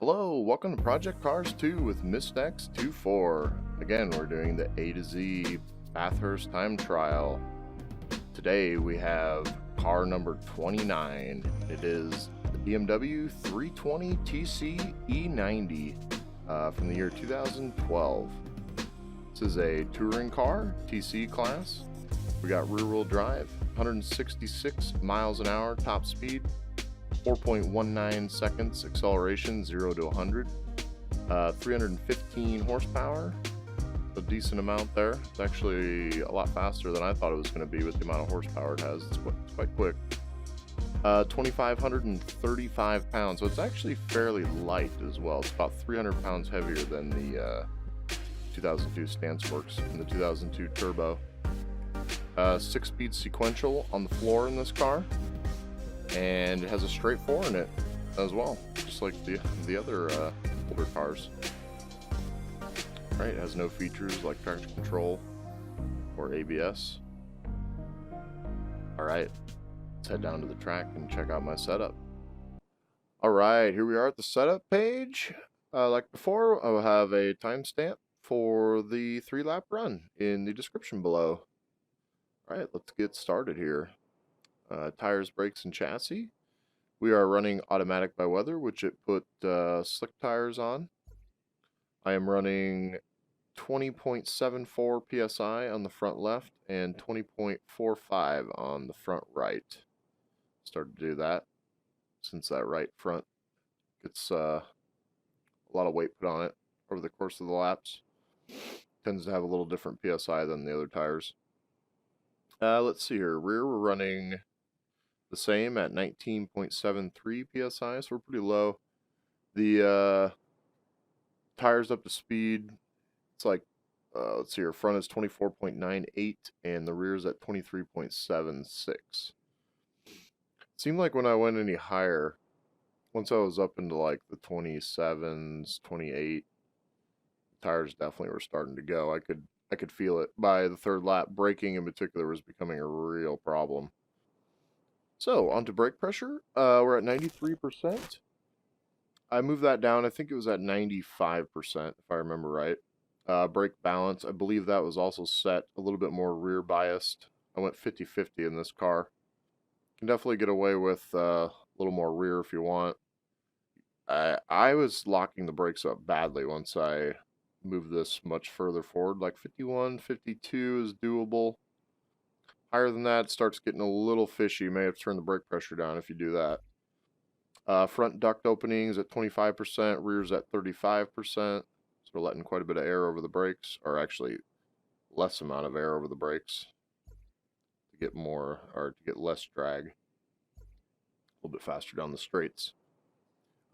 Hello, welcome to Project Cars 2 with Myst X24. Again, we're doing the A to Z Bathurst time trial. Today we have car number 29. It is the BMW 320 TC E90 from the year 2012. This is a touring car, TC class. We got rear wheel drive, 166 miles an hour top speed, 4.19 seconds acceleration, 0 to 100, 315 horsepower, a decent amount there. It's actually a lot faster than I thought it was going to be with the amount of horsepower it has. It's quite quick. 2,535 pounds, so it's actually fairly light as well. It's about 300 pounds heavier than the 2002 Stanceworks and the 2002 Turbo. 6-speed sequential on the floor in this car. And it has a straight 4 in it as well, just like the other older cars. Right, it has no features like traction control or ABS. Alright, let's head down to the track and check out my setup. Alright, here we are at the setup page. Like before, I'll have a timestamp for the 3-lap run in the description below. Alright, let's get started here. Tires, brakes, and chassis. We are running automatic by weather, which it put slick tires on. I am running 20.74 psi on the front left and 20.45 on the front right. Started to do that since that right front gets a lot of weight put on it over the course of the laps. Tends to have a little different psi than the other tires. Let's see here. Rear, we're running the same at 19.73 psi, so we're pretty low. The tires up to speed, it's like, let's see here, front is 24.98 and the rear is at 23.76. Seemed like when I went any higher, once I was up into like the 27s, 28, tires definitely were starting to go. I could feel it. By the third lap, braking in particular was becoming a real problem. So, onto brake pressure. We're at 93%. I moved that down. I think it was at 95%, if I remember right. Brake balance, I believe that was also set a little bit more rear biased. I went 50-50 in this car. You can definitely get away with a little more rear if you want. I was locking the brakes up badly once I moved this much further forward. Like 51, 52 is doable. Higher than that, it starts getting a little fishy. You may have to turn the brake pressure down if you do that. Front duct openings at 25%, rear's at 35%. So we're letting quite a bit of air over the brakes, or actually less amount of air over the brakes to get more, or to get less drag. A little bit faster down the straights.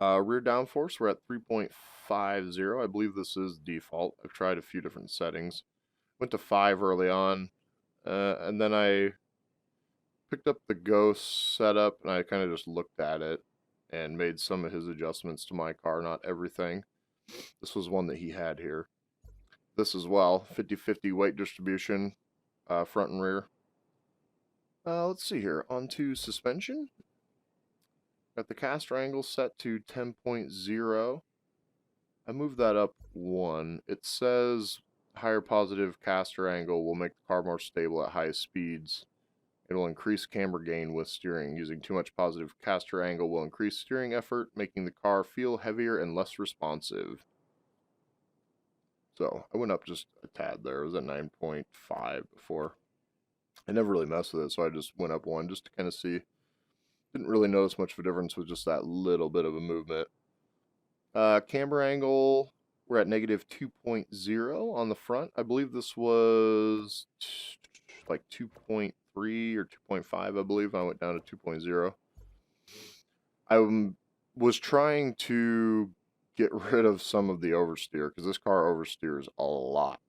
Rear downforce, we're at 3.50. I believe this is default. I've tried a few different settings. Went to 5 early on. And then I picked up the Ghost setup and I kind of just looked at it and made some of his adjustments to my car, not everything. This was one that he had here. This as well, 50-50 weight distribution, front and rear. Let's see here, onto suspension. Got the caster angle set to 10.0. I moved that up 1. It says higher positive caster angle will make the car more stable at high speeds. It will increase camber gain with steering. Using too much positive caster angle will increase steering effort, making the car feel heavier and less responsive. So I went up just a tad there. It was at 9.5 before. I never really messed with it, so I just went up 1 just to kind of see. Didn't really notice much of a difference with just that little bit of a movement. Camber angle, we're at negative 2.0 on the front. I believe this was like 2.3 or 2.5, I believe. I went down to 2.0. I was trying to get rid of some of the oversteer because this car oversteers a lot.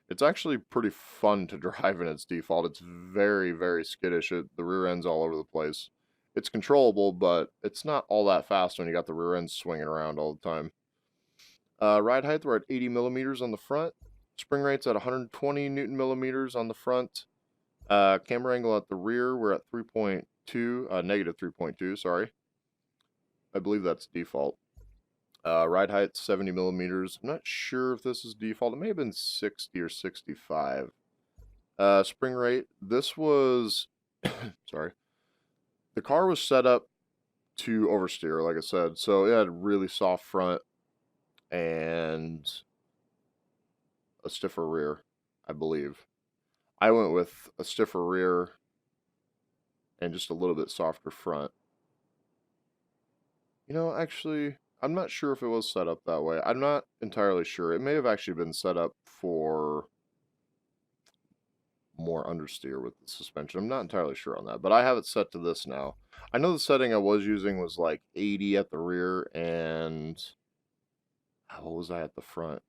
It's actually pretty fun to drive in its default. It's very, very skittish. The rear end's all over the place. It's controllable, but it's not all that fast when you got the rear end swinging around all the time. Ride height, we're at 80 millimeters on the front. Spring rate's at 120 Newton millimeters on the front. Camber angle at the rear, we're at 3.2, negative 3.2, sorry. I believe that's default. Ride height 70 millimeters. I'm not sure if this is default. It may have been 60 or 65. Spring rate. This was, sorry. The car was set up to oversteer, like I said. So it had a really soft front and a stiffer rear, I believe. I went with a stiffer rear and just a little bit softer front. You know, actually, I'm not sure if it was set up that way. I'm not entirely sure. It may have actually been set up for more understeer with the suspension. I'm not entirely sure on that, but I have it set to this now. I know the setting I was using was like 80 at the rear and what was I at the front?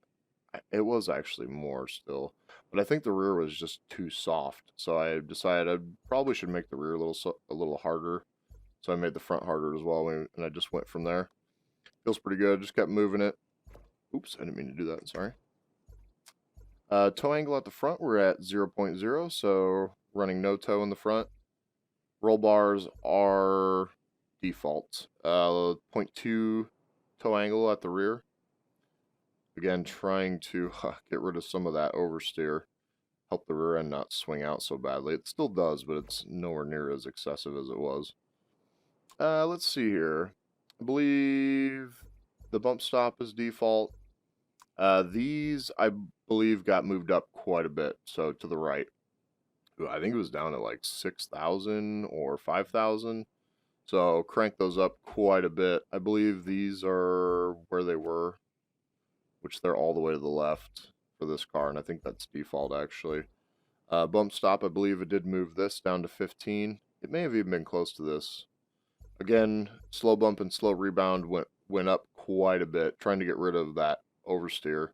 It was actually more still, but I think the rear was just too soft. So I decided I probably should make the rear a little harder. So I made the front harder as well, and I just went from there. Feels pretty good. Just kept moving it. Oops, I didn't mean to do that. Sorry. Toe angle at the front, we're at 0.0, so running no toe in the front. Roll bars are default. 0.2 toe angle at the rear. Again, trying to get rid of some of that oversteer. Help the rear end not swing out so badly. It still does, but it's nowhere near as excessive as it was. Let's see here. I believe the bump stop is default. These, I believe, got moved up quite a bit, so to the right. I think it was down to like 6,000 or 5,000. So crank those up quite a bit. I believe these are where they were, which they're all the way to the left for this car, and I think that's default actually. Bump stop, I believe it did move this down to 15. It may have even been close to this. Again, slow bump and slow rebound went up quite a bit, trying to get rid of that oversteer.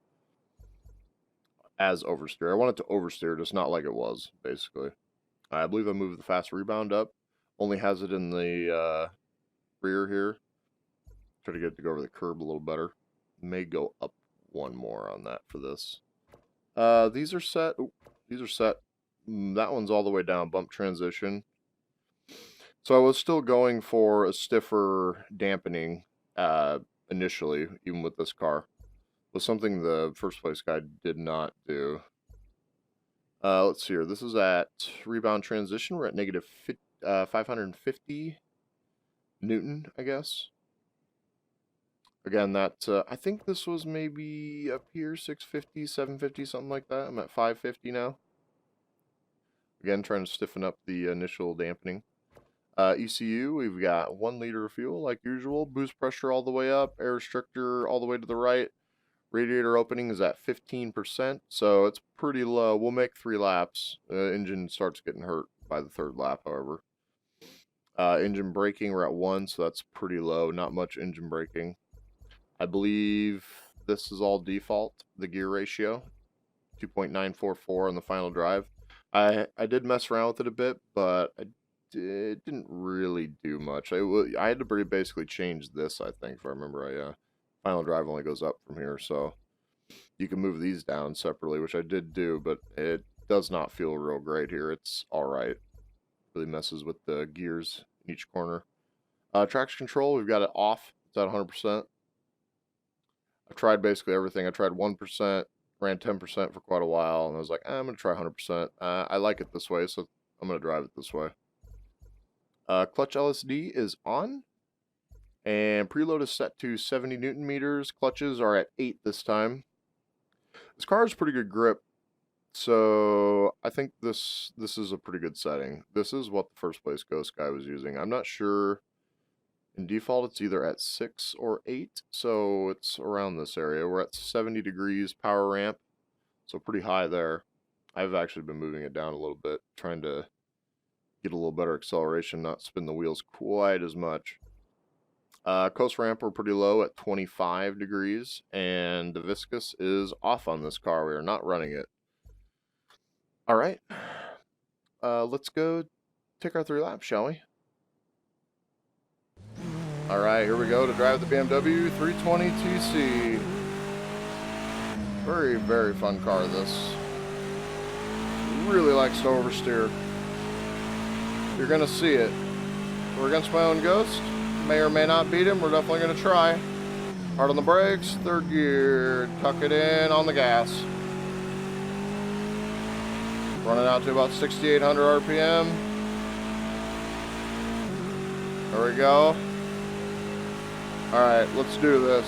As oversteer. I want it to oversteer, just not like it was, basically. I believe I moved the fast rebound up. Only has it in the rear here. Try to get it to go over the curb a little better. May go up one more on that for this. These are set. Ooh, these are set. That one's all the way down, bump transition. So I was still going for a stiffer dampening initially, even with this car. Was something the first place guy did not do. Let's see here. This is at rebound transition. We're at negative 550 Newton, I guess. Again, that I think this was maybe up here, 650, 750, something like that. I'm at 550 now. Again, trying to stiffen up the initial dampening. ECU, we've got 1 liter of fuel like usual. Boost pressure all the way up. Air restrictor all the way to the right. Radiator opening is at 15%, so it's pretty low. We'll make 3 laps. Engine starts getting hurt by the 3rd lap, however. Engine braking, we're at 1, so that's pretty low. Not much engine braking. I believe this is all default, the gear ratio. 2.944 on the final drive. I did mess around with it a bit, but it didn't really do much. I had to basically change this, I think, if I remember. Final drive only goes up from here, so you can move these down separately, which I did do, but it does not feel real great here. It's alright. Really messes with the gears in each corner. Traction control, we've got it off. It's at 100%. I tried basically everything. I tried 1%, ran 10% for quite a while, and I was like, I'm going to try 100%. I like it this way, so I'm going to drive it this way. Clutch LSD is on, and preload is set to 70 Newton meters. Clutches are at 8 this time. This car has pretty good grip, so I think this is a pretty good setting. This is what the first place Ghost guy was using. I'm not sure. In default, it's either at 6 or 8, so it's around this area. We're at 70 degrees power ramp, so pretty high there. I've actually been moving it down a little bit, trying to get a little better acceleration, not spin the wheels quite as much. Coast ramp, we're pretty low at 25 degrees, and the viscous is off on this car. We are not running it. All right, let's go take our 3 laps, shall we? All right, here we go to drive the BMW 320 TC. Very, very fun car, this. Really likes to oversteer. You're going to see it. We're against my own Ghost. May or may not beat him. We're definitely going to try. Hard on the brakes, third gear, tuck it in on the gas. Running out to about 6,800 RPM. There we go. Alright, let's do this.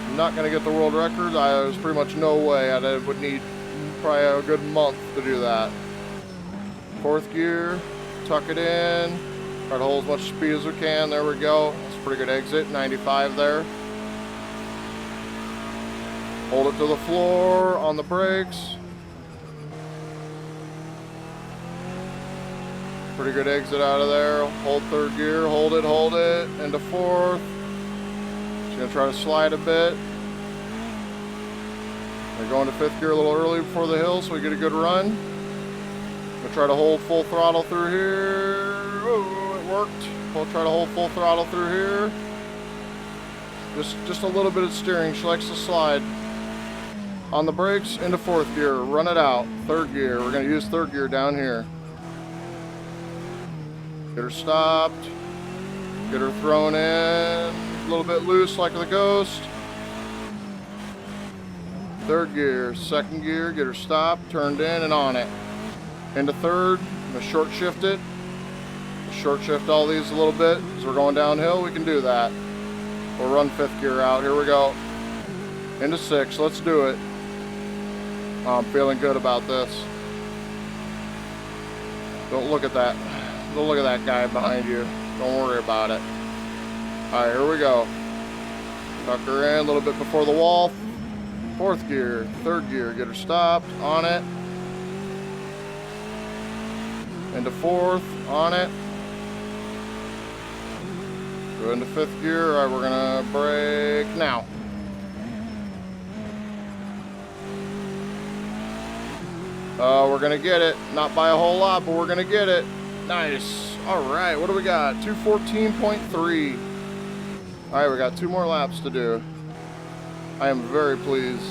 I'm not going to get the world record. There's pretty much no way. I would need probably a good month to do that. Fourth gear, tuck it in. Try to hold as much speed as we can. There we go. That's a pretty good exit. 95 there. Hold it to the floor on the brakes. Pretty good exit out of there. Hold third gear, hold it, into fourth. Just gonna try to slide a bit. We're going to fifth gear a little early before the hill so we get a good run. We'll try to hold full throttle through here. Oh, it worked. We'll try to hold full throttle through here. Just a little bit of steering. She likes to slide. On the brakes, into fourth gear. Run it out. Third gear. We're gonna use third gear down here. Get her stopped, get her thrown in, a little bit loose like the Ghost. Third gear, second gear, get her stopped, turned in and on it. Into third, I'm gonna short shift it. Short shift all these a little bit, as we're going downhill, we can do that. We'll run fifth gear out, here we go. Into six, let's do it. I'm feeling good about this. Don't look at that. Don't look at that guy behind you. Don't worry about it. Alright, here we go. Tuck her in a little bit before the wall. Fourth gear, third gear, get her stopped, on it. Into fourth, on it. Go into fifth gear. Alright, we're gonna brake now. We're gonna get it. Not by a whole lot, but we're gonna get it. Nice. Alright, what do we got? 214.3. Alright, we got 2 more laps to do. I am very pleased.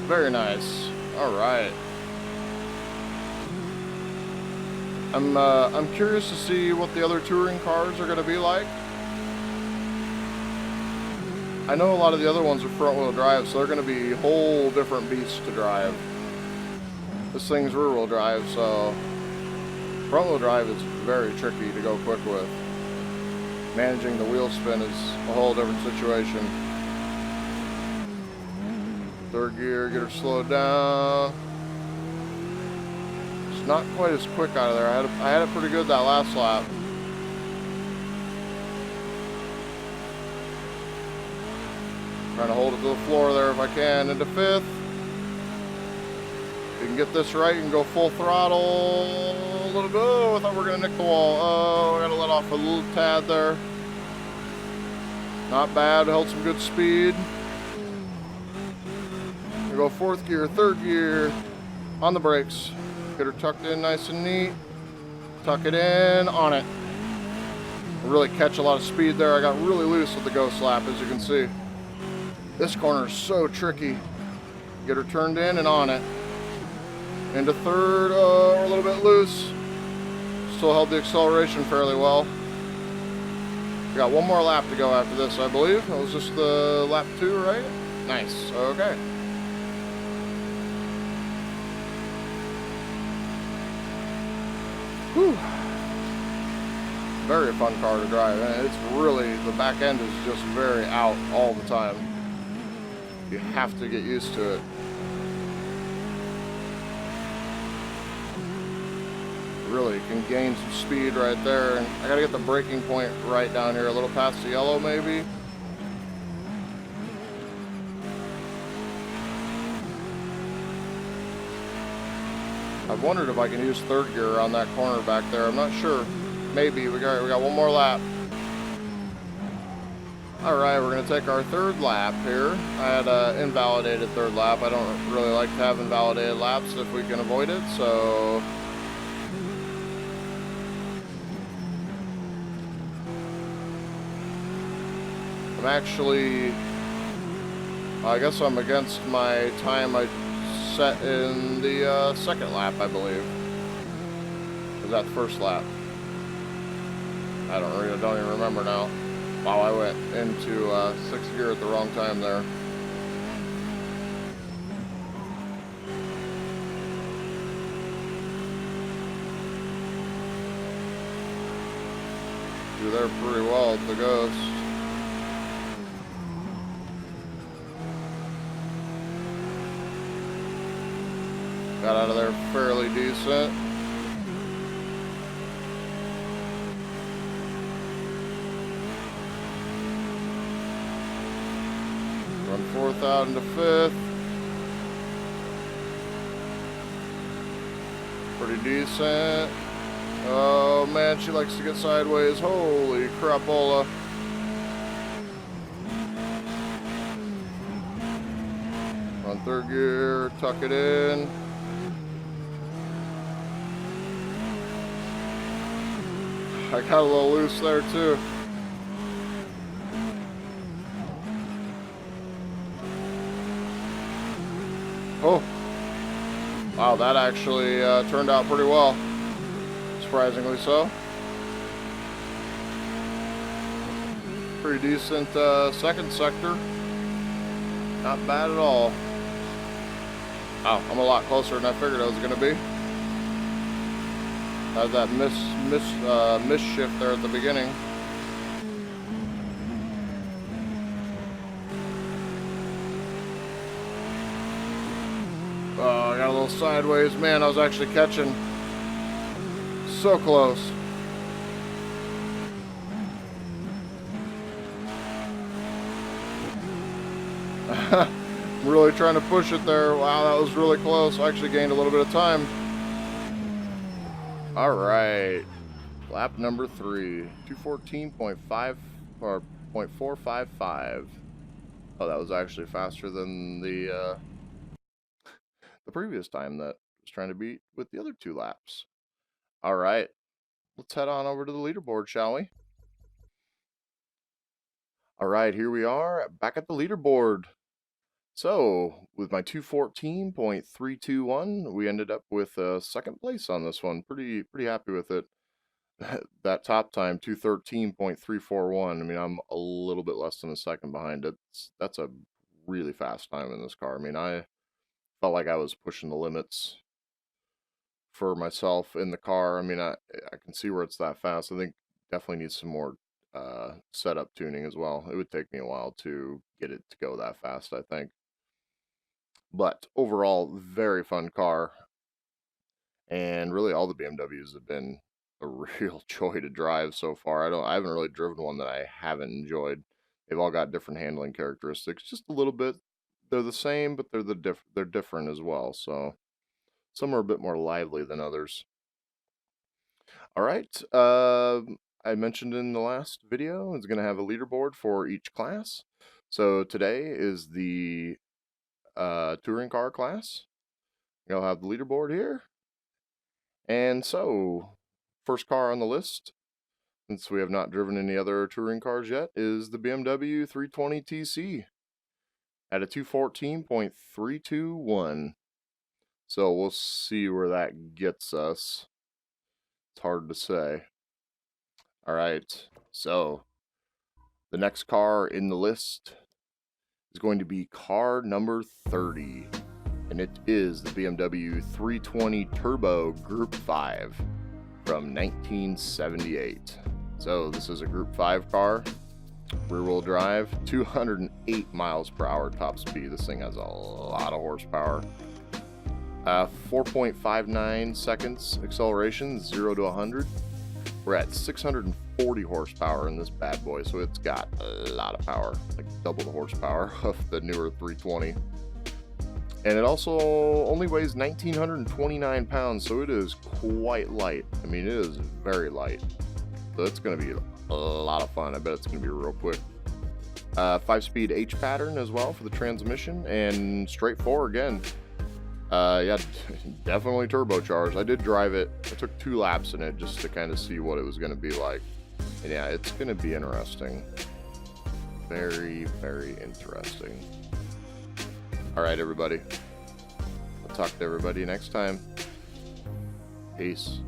Very nice. Alright. I'm curious to see what the other touring cars are going to be like. I know a lot of the other ones are front wheel drive, so they're going to be whole different beasts to drive. This thing's rear wheel drive, so front wheel drive is very tricky to go quick with. Managing the wheel spin is a whole different situation. Third gear, get her slowed down. It's not quite as quick out of there. I had it pretty good that last lap. Trying to hold it to the floor there if I can. Into fifth. If you can get this right, you can go full throttle a little bit. Oh, I thought we were going to nick the wall. Oh, I got to let off a little tad there. Not bad. Held some good speed. We go fourth gear, third gear. On the brakes. Get her tucked in nice and neat. Tuck it in, on it. Really catch a lot of speed there. I got really loose with the ghost lap, as you can see. This corner is so tricky. Get her turned in and on it. Into third, we're a little bit loose. Still held the acceleration fairly well. We got 1 more lap to go after this, I believe. That was just the lap 2, right? Nice, okay. Whew. Very fun car to drive. And it's really, the back end is just very out all the time. You have to get used to it. Really can gain some speed right there. And I gotta get the braking point right down here, a little past the yellow maybe. I've wondered if I can use third gear on that corner back there. I'm not sure. Maybe. We got 1 more lap. Alright, we're going to take our third lap here. I had an invalidated third lap. I don't really like to have invalidated laps if we can avoid it, so... I'm actually... I guess I'm against my time I set in the second lap, I believe. Was that the first lap? I don't even remember now. Wow, I went into 6th gear at the wrong time there. You're there pretty well at the Ghost. Got out of there fairly decent. Run 4th out into 5th. Pretty decent. Oh man, she likes to get sideways. Holy crapola. Run 3rd gear, tuck it in. I got a little loose there too. Oh, wow, that actually turned out pretty well. Surprisingly so. Pretty decent 2nd sector. Not bad at all. Wow, I'm a lot closer than I figured I was going to be. Had that miss shift there at the beginning. Oh, I got a little sideways. Man, I was actually catching. So close. I'm really trying to push it there. Wow, that was really close. I actually gained a little bit of time. All right. Lap number 3. 214.5 or 0.455. Oh, that was actually faster than the previous time that I was trying to beat with the other 2 laps. All right. Let's head on over to the leaderboard, shall we? All right, here we are back at the leaderboard. So, with my 214.321, we ended up with 2nd place on this one. Pretty happy with it. That top time, 213.341. I mean, I'm a little bit less than a second behind it. That's a really fast time in this car. I mean, I felt like I was pushing the limits for myself in the car. I mean, I can see where it's that fast. I think definitely needs some more setup tuning as well. It would take me a while to get it to go that fast, I think. But overall, very fun car. And really all the BMWs have been a real joy to drive so far. I haven't really driven one that I haven't enjoyed. They've all got different handling characteristics, just a little bit. They're the same, but they're different as well. So some are a bit more lively than others. All right. I mentioned in the last video, it's going to have a leaderboard for each class. So today is the touring car class. You'll have the leaderboard here. And so, first car on the list, since we have not driven any other touring cars yet, is the BMW 320TC at a 214.321. So we'll see where that gets us. It's hard to say. All right, so the next car in the list is going to be car number 30. And it is the BMW 320 Turbo Group 5 from 1978. So this is a Group 5 car, rear-wheel drive, 208 miles per hour top speed. This thing has a lot of horsepower. 4.59 seconds acceleration, 0 to 100. We're at 640 horsepower in this bad boy, so it's got a lot of power, like double the horsepower of the newer 320. And it also only weighs 1,929 pounds, so it is quite light. I mean, it is very light. So it's going to be a lot of fun. I bet it's going to be real quick. 5-speed H pattern as well for the transmission, and straight 4 again. Yeah, definitely turbocharged. I did drive it. I took 2 laps in it just to kind of see what it was going to be like. And yeah, it's going to be interesting. Very, very interesting. All right, everybody. I'll talk to everybody next time. Peace.